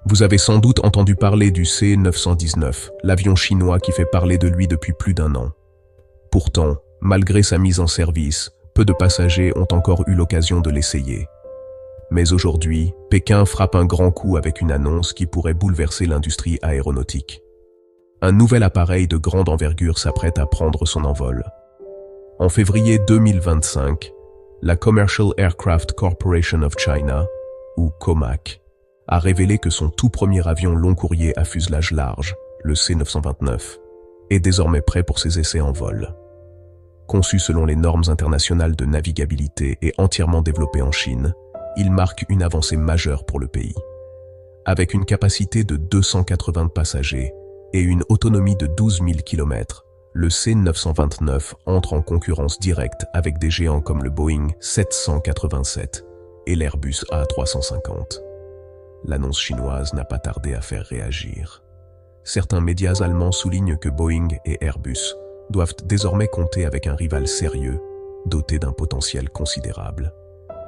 Vous avez sans doute entendu parler du C-919, l'avion chinois qui fait parler de lui depuis plus d'un an. Pourtant, malgré sa mise en service, peu de passagers ont encore eu l'occasion de l'essayer. Mais aujourd'hui, Pékin frappe un grand coup avec une annonce qui pourrait bouleverser l'industrie aéronautique. Un nouvel appareil de grande envergure s'apprête à prendre son envol. En février 2025, la Commercial Aircraft Corporation of China, ou COMAC, a révélé que son tout premier avion long courrier à fuselage large, le C-929, est désormais prêt pour ses essais en vol. Conçu selon les normes internationales de navigabilité et entièrement développé en Chine, il marque une avancée majeure pour le pays. Avec une capacité de 280 passagers et une autonomie de 12 000 km, le C-929 entre en concurrence directe avec des géants comme le Boeing 787 et l'Airbus A350. L'annonce chinoise n'a pas tardé à faire réagir. Certains médias allemands soulignent que Boeing et Airbus doivent désormais compter avec un rival sérieux, doté d'un potentiel considérable.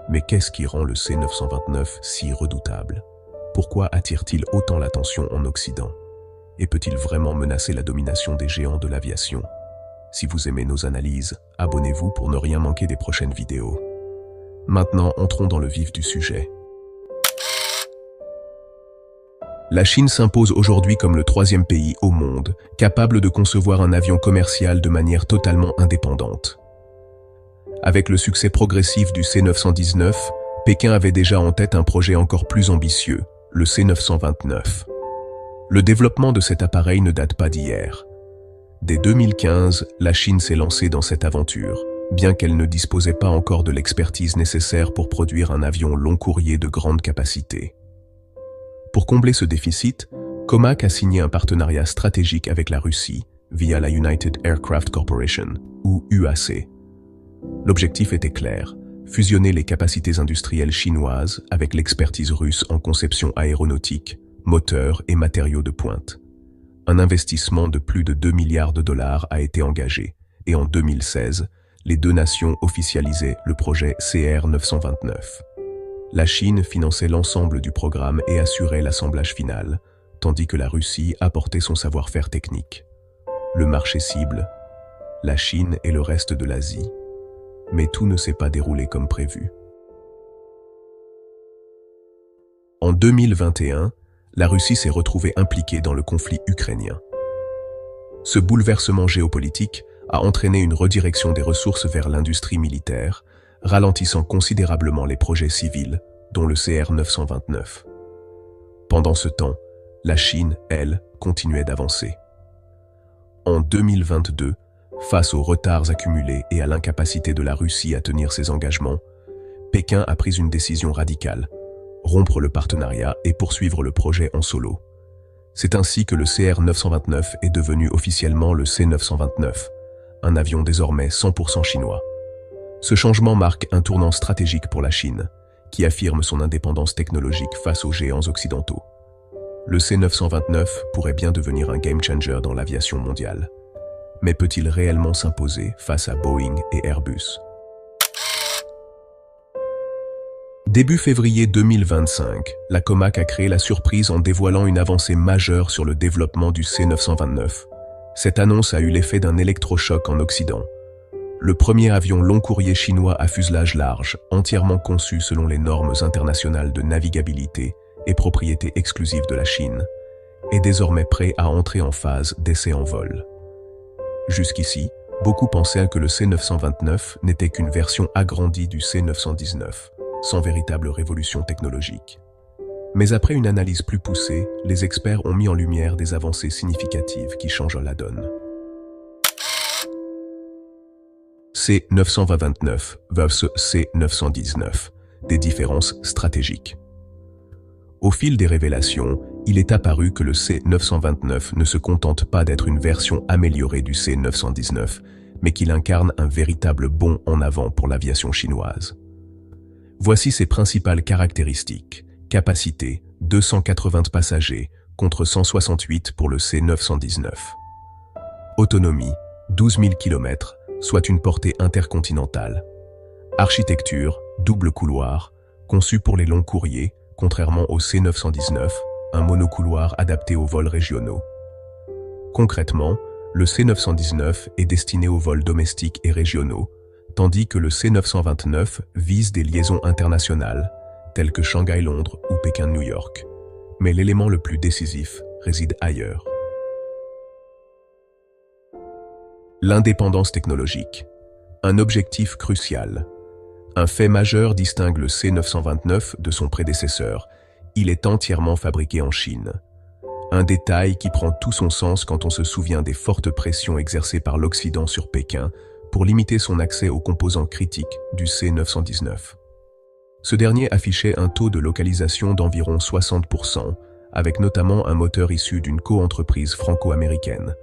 Mais qu'est-ce qui rend le C-929 si redoutable? Pourquoi attire-t-il autant l'attention en Occident? Et peut-il vraiment menacer la domination des géants de l'aviation? Si vous aimez nos analyses, abonnez-vous pour ne rien manquer des prochaines vidéos. Maintenant, entrons dans le vif du sujet. La Chine s'impose aujourd'hui comme le troisième pays au monde, capable de concevoir un avion commercial de manière totalement indépendante. Avec le succès progressif du C-919, Pékin avait déjà en tête un projet encore plus ambitieux, le C-929. Le développement de cet appareil ne date pas d'hier. Dès 2015, la Chine s'est lancée dans cette aventure, bien qu'elle ne disposait pas encore de l'expertise nécessaire pour produire un avion long courrier de grande capacité. Pour combler ce déficit, COMAC a signé un partenariat stratégique avec la Russie via la United Aircraft Corporation, ou UAC. L'objectif était clair, fusionner les capacités industrielles chinoises avec l'expertise russe en conception aéronautique, moteurs et matériaux de pointe. Un investissement de plus de 2 milliards de dollars a été engagé, et en 2016, les deux nations officialisaient le projet CR-929. La Chine finançait l'ensemble du programme et assurait l'assemblage final, tandis que la Russie apportait son savoir-faire technique. Le marché cible, la Chine et le reste de l'Asie. Mais tout ne s'est pas déroulé comme prévu. En 2021, la Russie s'est retrouvée impliquée dans le conflit ukrainien. Ce bouleversement géopolitique a entraîné une redirection des ressources vers l'industrie militaire, ralentissant considérablement les projets civils, dont le CR-929. Pendant ce temps, la Chine, elle, continuait d'avancer. En 2022, face aux retards accumulés et à l'incapacité de la Russie à tenir ses engagements, Pékin a pris une décision radicale, rompre le partenariat et poursuivre le projet en solo. C'est ainsi que le CR-929 est devenu officiellement le C-929, un avion désormais 100% chinois. Ce changement marque un tournant stratégique pour la Chine, qui affirme son indépendance technologique face aux géants occidentaux. Le C-929 pourrait bien devenir un game-changer dans l'aviation mondiale. Mais peut-il réellement s'imposer face à Boeing et Airbus? Début février 2025, la COMAC a créé la surprise en dévoilant une avancée majeure sur le développement du C-929. Cette annonce a eu l'effet d'un électrochoc en Occident. Le premier avion long courrier chinois à fuselage large, entièrement conçu selon les normes internationales de navigabilité et propriété exclusive de la Chine, est désormais prêt à entrer en phase d'essai en vol. Jusqu'ici, beaucoup pensaient que le C-929 n'était qu'une version agrandie du C-919, sans véritable révolution technologique. Mais après une analyse plus poussée, les experts ont mis en lumière des avancées significatives qui changent la donne. C-929 versus C-919, des différences stratégiques. Au fil des révélations, il est apparu que le C-929 ne se contente pas d'être une version améliorée du C-919, mais qu'il incarne un véritable bond en avant pour l'aviation chinoise. Voici ses principales caractéristiques. Capacité, 280 passagers, contre 168 pour le C-919. Autonomie, 12 000 km, soit une portée intercontinentale. Architecture, double couloir, conçu pour les longs courriers, contrairement au C-919, un monocouloir adapté aux vols régionaux. Concrètement, le C919 est destiné aux vols domestiques et régionaux, tandis que le C929 vise des liaisons internationales, telles que Shanghai-Londres ou Pékin-New York. Mais l'élément le plus décisif réside ailleurs. L'indépendance technologique. Un objectif crucial. Un fait majeur distingue le C929 de son prédécesseur. Il est entièrement fabriqué en Chine. Un détail qui prend tout son sens quand on se souvient des fortes pressions exercées par l'Occident sur Pékin pour limiter son accès aux composants critiques du C919. Ce dernier affichait un taux de localisation d'environ 60%, avec notamment un moteur issu d'une co-entreprise franco-américaine.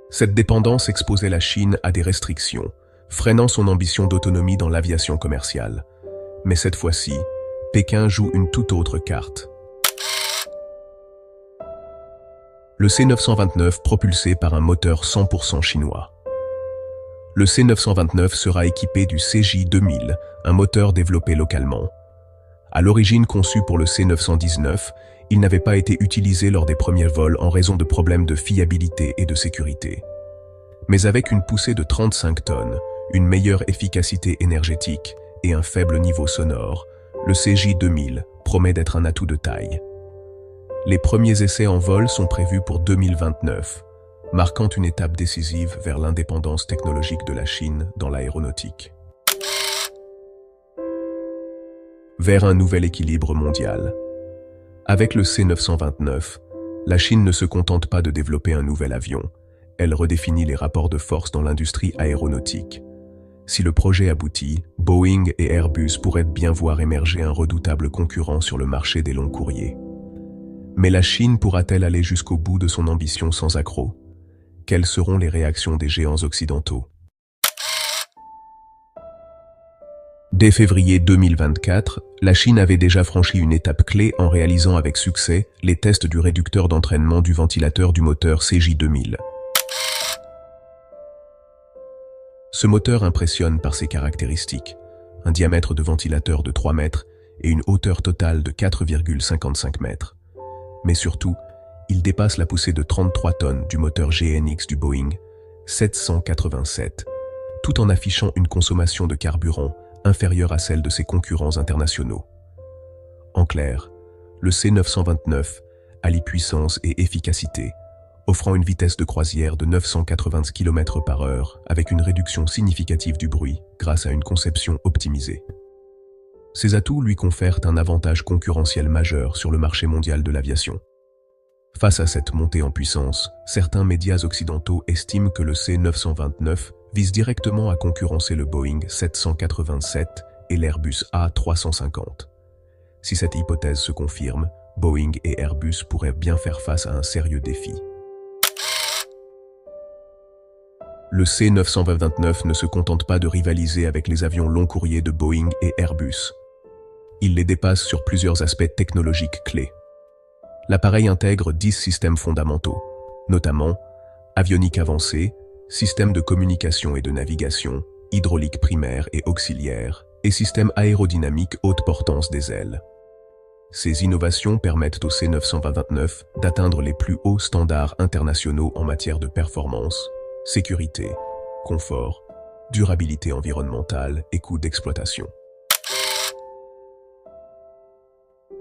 Cette dépendance exposait la Chine à des restrictions, freinant son ambition d'autonomie dans l'aviation commerciale. Mais cette fois-ci, Pékin joue une toute autre carte. Le C929 propulsé par un moteur 100% chinois. Le C929 sera équipé du CJ2000, un moteur développé localement. À l'origine conçu pour le C919, il n'avait pas été utilisé lors des premiers vols en raison de problèmes de fiabilité et de sécurité. Mais avec une poussée de 35 tonnes, une meilleure efficacité énergétique et un faible niveau sonore, le CJ2000 promet d'être un atout de taille. Les premiers essais en vol sont prévus pour 2029, marquant une étape décisive vers l'indépendance technologique de la Chine dans l'aéronautique. Vers un nouvel équilibre mondial. Avec le C929, la Chine ne se contente pas de développer un nouvel avion, elle redéfinit les rapports de force dans l'industrie aéronautique. Si le projet aboutit, Boeing et Airbus pourraient bien voir émerger un redoutable concurrent sur le marché des longs courriers. Mais la Chine pourra-t-elle aller jusqu'au bout de son ambition sans accroc? Quelles seront les réactions des géants occidentaux? Dès février 2024, la Chine avait déjà franchi une étape clé en réalisant avec succès les tests du réducteur d'entraînement du ventilateur du moteur CJ2000. Ce moteur impressionne par ses caractéristiques, un diamètre de ventilateur de 3 mètres et une hauteur totale de 4,55 mètres. Mais surtout, il dépasse la poussée de 33 tonnes du moteur GNX du Boeing 787, tout en affichant une consommation de carburant inférieure à celle de ses concurrents internationaux. En clair, le C929 allie puissance et efficacité, offrant une vitesse de croisière de 980 km/h avec une réduction significative du bruit grâce à une conception optimisée. Ces atouts lui confèrent un avantage concurrentiel majeur sur le marché mondial de l'aviation. Face à cette montée en puissance, certains médias occidentaux estiment que le C929 vise directement à concurrencer le Boeing 787 et l'Airbus A350. Si cette hypothèse se confirme, Boeing et Airbus pourraient bien faire face à un sérieux défi. Le C929 ne se contente pas de rivaliser avec les avions long courrier de Boeing et Airbus. Il les dépasse sur plusieurs aspects technologiques clés. L'appareil intègre 10 systèmes fondamentaux, notamment avionique avancée, système de communication et de navigation, hydraulique primaire et auxiliaire, et système aérodynamique haute portance des ailes. Ces innovations permettent au C929 d'atteindre les plus hauts standards internationaux en matière de performance, sécurité, confort, durabilité environnementale et coût d'exploitation.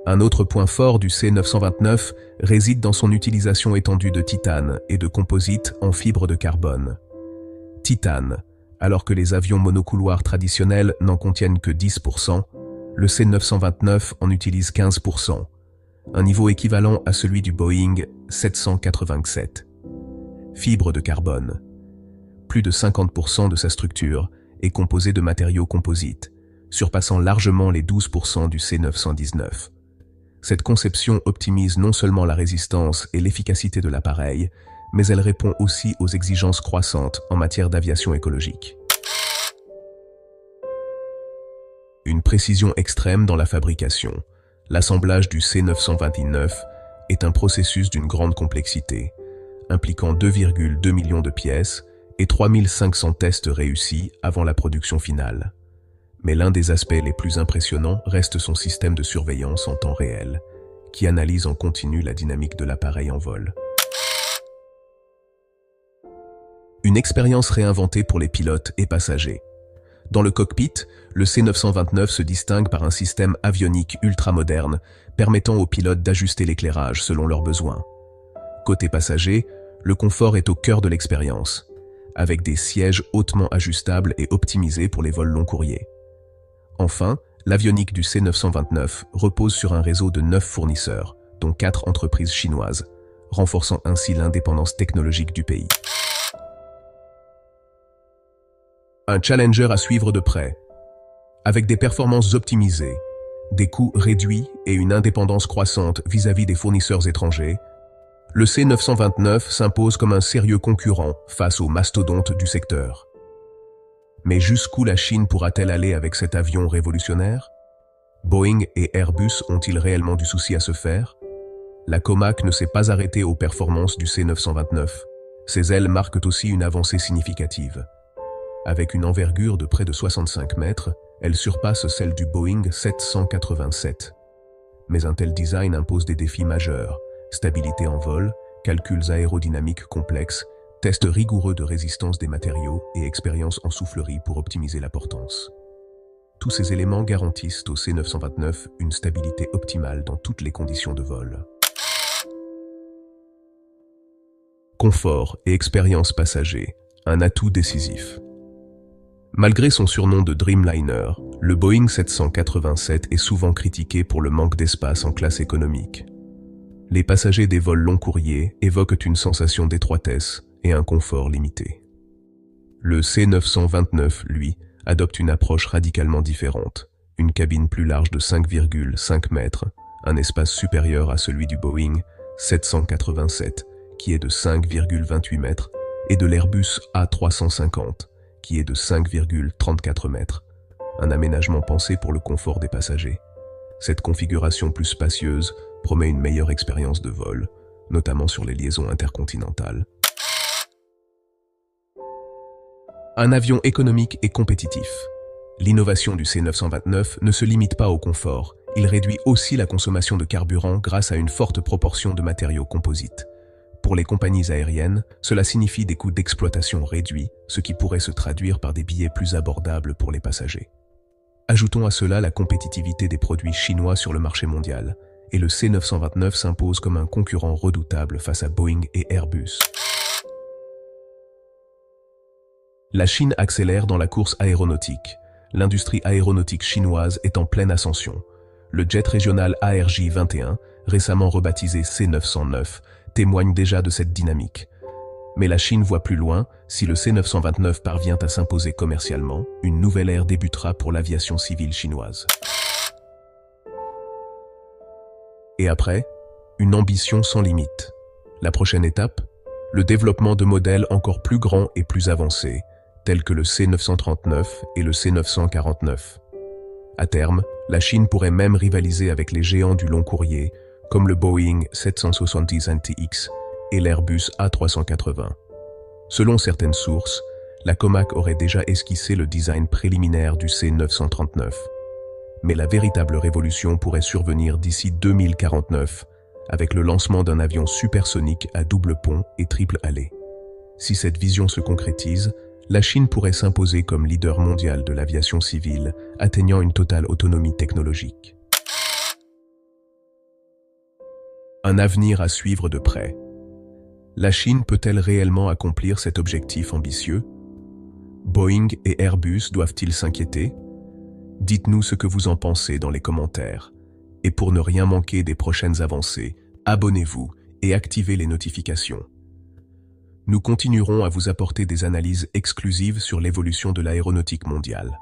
Un autre point fort du C929 réside dans son utilisation étendue de titane et de composites en fibre de carbone. Titane, alors que les avions monocouloirs traditionnels n'en contiennent que 10%, le C929 en utilise 15%, un niveau équivalent à celui du Boeing 787. Fibre de carbone. Plus de 50% de sa structure est composée de matériaux composites, surpassant largement les 12% du C919. Cette conception optimise non seulement la résistance et l'efficacité de l'appareil, mais elle répond aussi aux exigences croissantes en matière d'aviation écologique. Une précision extrême dans la fabrication. L'assemblage du C929 est un processus d'une grande complexité, impliquant 2,2 millions de pièces et 3500 tests réussis avant la production finale. Mais l'un des aspects les plus impressionnants reste son système de surveillance en temps réel, qui analyse en continu la dynamique de l'appareil en vol. Une expérience réinventée pour les pilotes et passagers. Dans le cockpit, le C929 se distingue par un système avionique ultramoderne, permettant aux pilotes d'ajuster l'éclairage selon leurs besoins. Côté passager, le confort est au cœur de l'expérience, avec des sièges hautement ajustables et optimisés pour les vols long courriers. Enfin, l'avionique du C929 repose sur un réseau de 9 fournisseurs, dont 4 entreprises chinoises, renforçant ainsi l'indépendance technologique du pays. Un challenger à suivre de près. Avec des performances optimisées, des coûts réduits et une indépendance croissante vis-à-vis des fournisseurs étrangers, le C929 s'impose comme un sérieux concurrent face aux mastodontes du secteur. Mais jusqu'où la Chine pourra-t-elle aller avec cet avion révolutionnaire? Boeing et Airbus ont-ils réellement du souci à se faire? La Comac ne s'est pas arrêtée aux performances du C929. Ses ailes marquent aussi une avancée significative. Avec une envergure de près de 65 mètres, elle surpasse celle du Boeing 787. Mais un tel design impose des défis majeurs: stabilité en vol, calculs aérodynamiques complexes, tests rigoureux de résistance des matériaux et expérience en soufflerie pour optimiser la portance. Tous ces éléments garantissent au C929 une stabilité optimale dans toutes les conditions de vol. Confort et expérience passager, un atout décisif. Malgré son surnom de Dreamliner, le Boeing 787 est souvent critiqué pour le manque d'espace en classe économique. Les passagers des vols long courriers évoquent une sensation d'étroitesse et un confort limité. Le C929, lui, adopte une approche radicalement différente, une cabine plus large de 5,5 mètres, un espace supérieur à celui du Boeing 787, qui est de 5,28 mètres, et de l'Airbus A350, qui est de 5,34 mètres, un aménagement pensé pour le confort des passagers. Cette configuration plus spacieuse promet une meilleure expérience de vol, notamment sur les liaisons intercontinentales. Un avion économique et compétitif. L'innovation du C929 ne se limite pas au confort, il réduit aussi la consommation de carburant grâce à une forte proportion de matériaux composites. Pour les compagnies aériennes, cela signifie des coûts d'exploitation réduits, ce qui pourrait se traduire par des billets plus abordables pour les passagers. Ajoutons à cela la compétitivité des produits chinois sur le marché mondial, et le C929 s'impose comme un concurrent redoutable face à Boeing et Airbus. La Chine accélère dans la course aéronautique. L'industrie aéronautique chinoise est en pleine ascension. Le jet régional ARJ-21, récemment rebaptisé C909, témoigne déjà de cette dynamique. Mais la Chine voit plus loin. Si le C929 parvient à s'imposer commercialement, une nouvelle ère débutera pour l'aviation civile chinoise. Et après, une ambition sans limite. La prochaine étape, le développement de modèles encore plus grands et plus avancés, tels que le C939 et le C949. À terme, la Chine pourrait même rivaliser avec les géants du long courrier, comme le Boeing 770 et l'Airbus A380. Selon certaines sources, la Comac aurait déjà esquissé le design préliminaire du C939. Mais la véritable révolution pourrait survenir d'ici 2049, avec le lancement d'un avion supersonique à double pont et triple allée. Si cette vision se concrétise, la Chine pourrait s'imposer comme leader mondial de l'aviation civile, atteignant une totale autonomie technologique. Un avenir à suivre de près. La Chine peut-elle réellement accomplir cet objectif ambitieux? Boeing et Airbus doivent-ils s'inquiéter? Dites-nous ce que vous en pensez dans les commentaires. Et pour ne rien manquer des prochaines avancées, abonnez-vous et activez les notifications. Nous continuerons à vous apporter des analyses exclusives sur l'évolution de l'aéronautique mondiale.